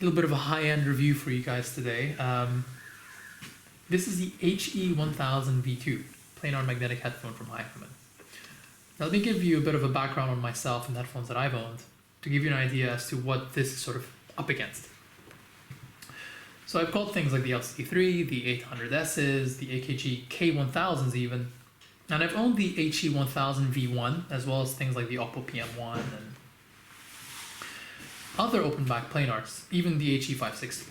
little bit of a high-end review for you guys today. This is the HE1000 V2 planar magnetic headphone from HIFIMAN. Now let me give you a bit of a background on myself and the headphones that I've owned to give you an idea as to what this is sort of up against. So I've got things like the LCD3, the 800Ss, the AHG K1000s even, and I've owned the HE1000 V1 as well as things like the Oppo PM1 and other open back planars, even the HE560.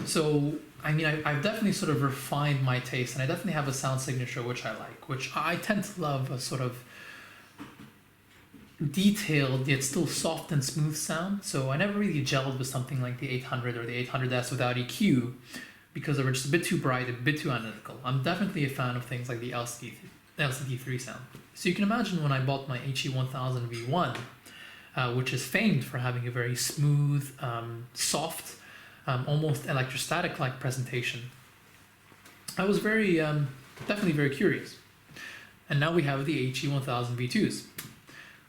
So, I mean, I've definitely sort of refined my taste, and I definitely have a sound signature which I like, which I tend to love a sort of detailed yet still soft and smooth sound. So I never really gelled with something like the 800 or the 800S without EQ because they were just a bit too bright, a bit too analytical. I'm definitely a fan of things like the LCD3 sound. So you can imagine when I bought my HE1000 V1, which is famed for having a very smooth, soft, almost electrostatic-like presentation, I was very, definitely very curious. And now we have the HE1000 V2s,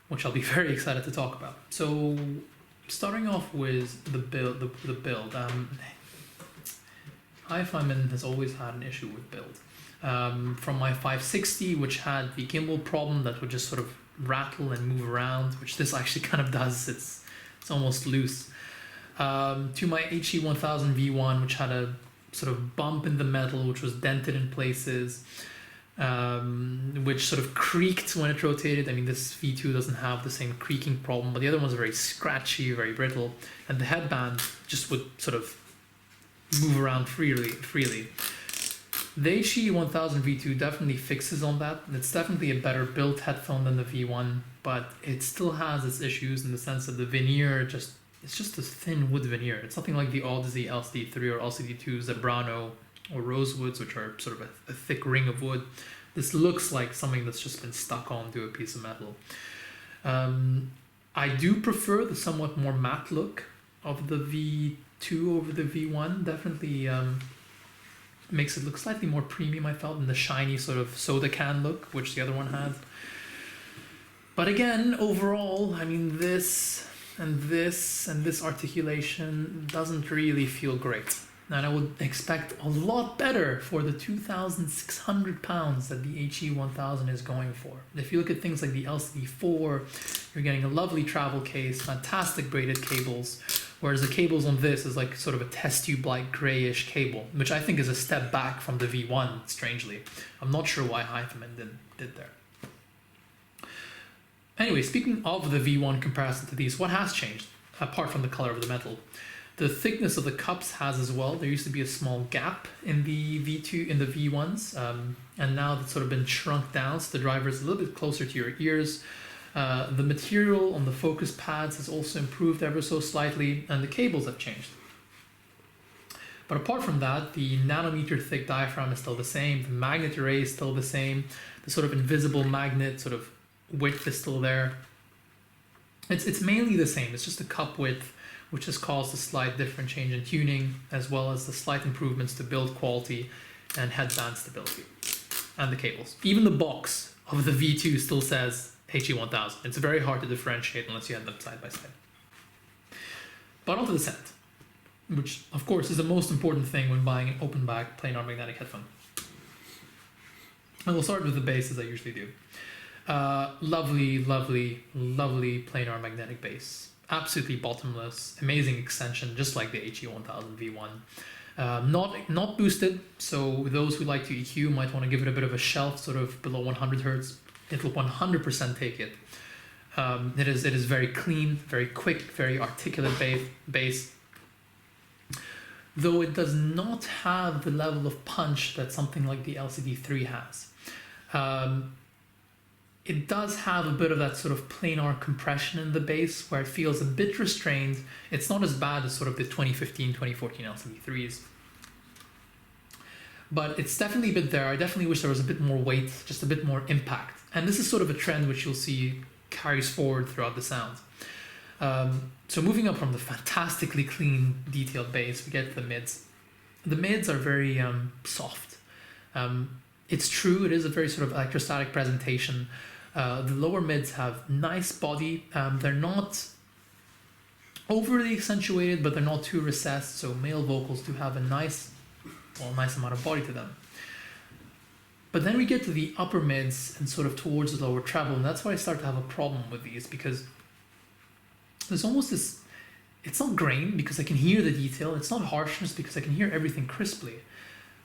which I'll be very excited to talk about. So, starting off with the build, HIFIMAN has always had an issue with build. From my 560, which had the gimbal problem that would just sort of rattle and move around, which this actually kind of does, it's almost loose, to my HE1000 V1, which had a sort of bump in the metal, which was dented in places, which sort of creaked when it rotated. I mean, this V2 doesn't have the same creaking problem, but the other one's very scratchy, very brittle, and the headband just would sort of move around freely. The HE1000 V2 definitely fixes on that. It's definitely a better built headphone than the V1, but it still has its issues in the sense that the veneer it's just a thin wood veneer. It's nothing like the Odyssey LCD3 or LCD2 Zebrano or Rosewoods, which are sort of a thick ring of wood. This looks like something that's just been stuck onto a piece of metal. I do prefer the somewhat more matte look of the V2 over the V1. Definitely makes it look slightly more premium, I felt, than the shiny sort of soda can look, which the other one had. But again, overall, I mean, this and this articulation doesn't really feel great. And I would expect a lot better for the 2,600 pounds that the HE1000 is going for. If you look at things like the LCD4, you're getting a lovely travel case, fantastic braided cables, whereas the cables on this is like sort of a test tube-like grayish cable, which I think is a step back from the V1, strangely. I'm not sure why HIFIMAN did there. Anyway, speaking of the V1 comparison to these, what has changed, apart from the color of the metal? The thickness of the cups has as well. There used to be a small gap in the V2, in the V1s, and now that's sort of been shrunk down, so the driver is a little bit closer to your ears. The material on the focus pads has also improved ever so slightly, and the cables have changed. But apart from that, the nanometer thick diaphragm is still the same, the magnet array is still the same, the sort of invisible magnet sort of width is still there. It's mainly the same, it's just the cup width, which has caused a slight different change in tuning, as well as the slight improvements to build quality and headband stability, and the cables. Even the box of the V2 still says HE1000. It's very hard to differentiate unless you have them side by side. But onto the sound, which of course is the most important thing when buying an open back planar magnetic headphone. And we'll start with the bass as I usually do. Lovely planar magnetic bass. Absolutely bottomless, amazing extension, just like the HE1000 V1. Not boosted, so those who like to EQ might want to give it a bit of a shelf, sort of below 100 Hz. It'll 100% take it. It is very clean, very quick, very articulate bass. Though it does not have the level of punch that something like the LCD3 has. It does have a bit of that sort of planar compression in the bass where it feels a bit restrained. It's not as bad as sort of the 2015, 2014 LCD3s. But it's definitely a bit there. I definitely wish there was a bit more weight, just a bit more impact. And this is sort of a trend which you'll see carries forward throughout the sound. So moving up from the fantastically clean, detailed bass, we get to the mids. The mids are very soft. It's true, it is a very sort of electrostatic presentation. The lower mids have nice body. They're not overly accentuated, but they're not too recessed, so male vocals do have a nice amount of body to them. But then we get to the upper mids and sort of towards the lower treble, and that's where I start to have a problem with these, because there's almost this, it's not grain because I can hear the detail, it's not harshness because I can hear everything crisply,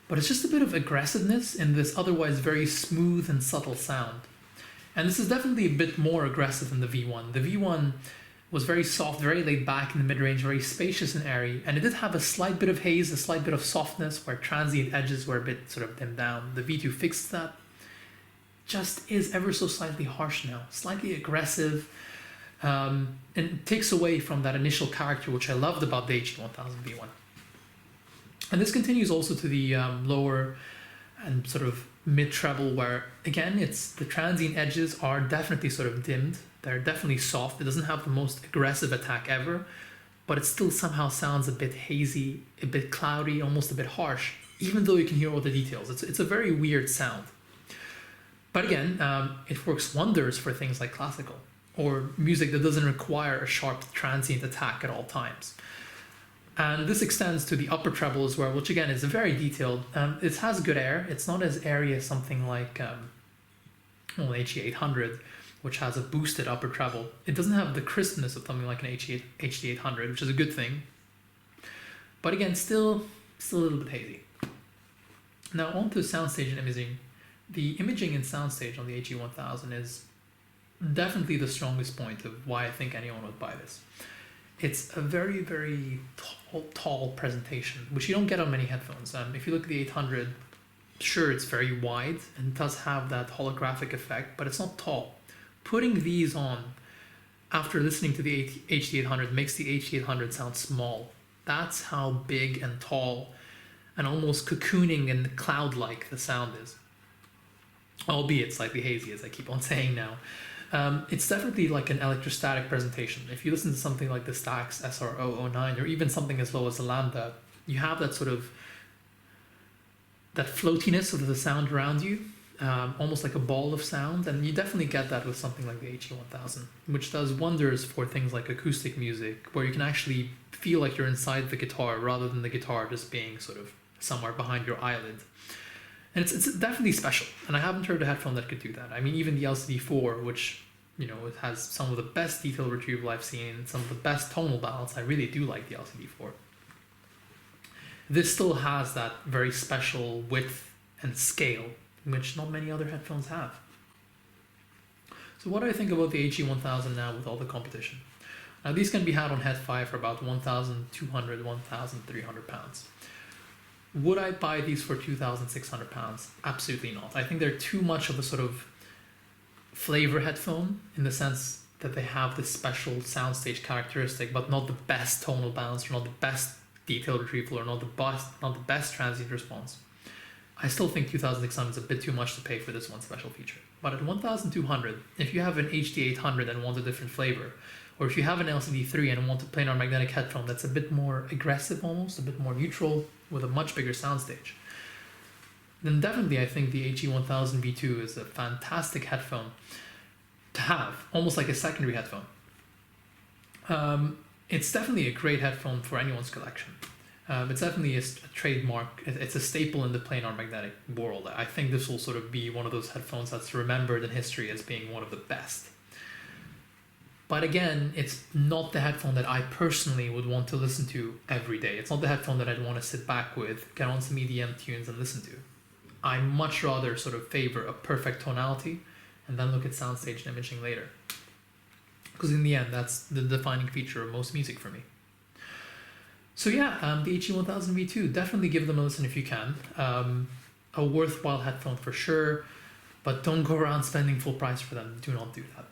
but it's just a bit of aggressiveness in this otherwise very smooth and subtle sound. And this is definitely a bit more aggressive than the V1. The V1 was very soft, very laid back in the mid-range, very spacious and airy, and it did have a slight bit of haze, a slight bit of softness where transient edges were a bit sort of dimmed down. The V2 fixed that. Just is ever so slightly harsh now, slightly aggressive, and takes away from that initial character which I loved about the HE1000 V1. And this continues also to the lower and sort of mid-treble, where again it's the transient edges are definitely sort of dimmed. They're definitely soft. It doesn't have the most aggressive attack ever, but it still somehow sounds a bit hazy, a bit cloudy, almost a bit harsh, even though you can hear all the details. It's a very weird sound. But again, it works wonders for things like classical or music that doesn't require a sharp transient attack at all times. And this extends to the upper treble as well, which again is very detailed. It has good air. It's not as airy as something like HE800, which has a boosted upper treble. It doesn't have the crispness of something like an HD800, which is a good thing. But again, still a little bit hazy. Now on to soundstage and imaging. The imaging and soundstage on the HE1000 is definitely the strongest point of why I think anyone would buy this. It's a very, very tall presentation, which you don't get on many headphones. If you look at the 800, sure, it's very wide and does have that holographic effect, but it's not tall. Putting these on after listening to the HD800 makes the HD800 sound small. That's how big and tall and almost cocooning and cloud-like the sound is. Albeit slightly hazy, as I keep on saying now. It's definitely like an electrostatic presentation. If you listen to something like the Stax SR009 or even something as low as the Lambda, you have that sort of that floatiness of the sound around you. Almost like a ball of sound, and you definitely get that with something like the HE1000, which does wonders for things like acoustic music, where you can actually feel like you're inside the guitar rather than the guitar just being sort of somewhere behind your eyelid. And it's definitely special, and I haven't heard a headphone that could do that. I mean, even the LCD4, which, you know, it has some of the best detail retrieval I've seen, some of the best tonal balance. I really do like the LCD4. This still has that very special width and scale, which not many other headphones have. So what do I think about the HE1000 now with all the competition? Now these can be had on Head5 for about 1,200, 1,300 pounds. Would I buy these for 2,600 pounds? Absolutely not. I think they're too much of a sort of flavor headphone in the sense that they have this special soundstage characteristic, but not the best tonal balance, or not the best detail retrieval, or not the best transient response. I still think 2,600 is a bit too much to pay for this one special feature. But at 1,200, if you have an HD800 and want a different flavor, or if you have an LCD3 and want a planar magnetic headphone that's a bit more aggressive almost, a bit more neutral, with a much bigger soundstage, then definitely I think the HE1000 V2 is a fantastic headphone to have, almost like a secondary headphone. It's definitely a great headphone for anyone's collection. It's definitely a trademark. It's a staple in the planar magnetic world. I think this will sort of be one of those headphones that's remembered in history as being one of the best. But again, it's not the headphone that I personally would want to listen to every day. It's not the headphone that I'd want to sit back with, get on some EDM tunes and listen to. I much rather sort of favor a perfect tonality and then look at soundstage and imaging later. Because in the end, that's the defining feature of most music for me. So yeah, the HE1000 V2, definitely give them a listen if you can. A worthwhile headphone for sure, but don't go around spending full price for them. Do not do that.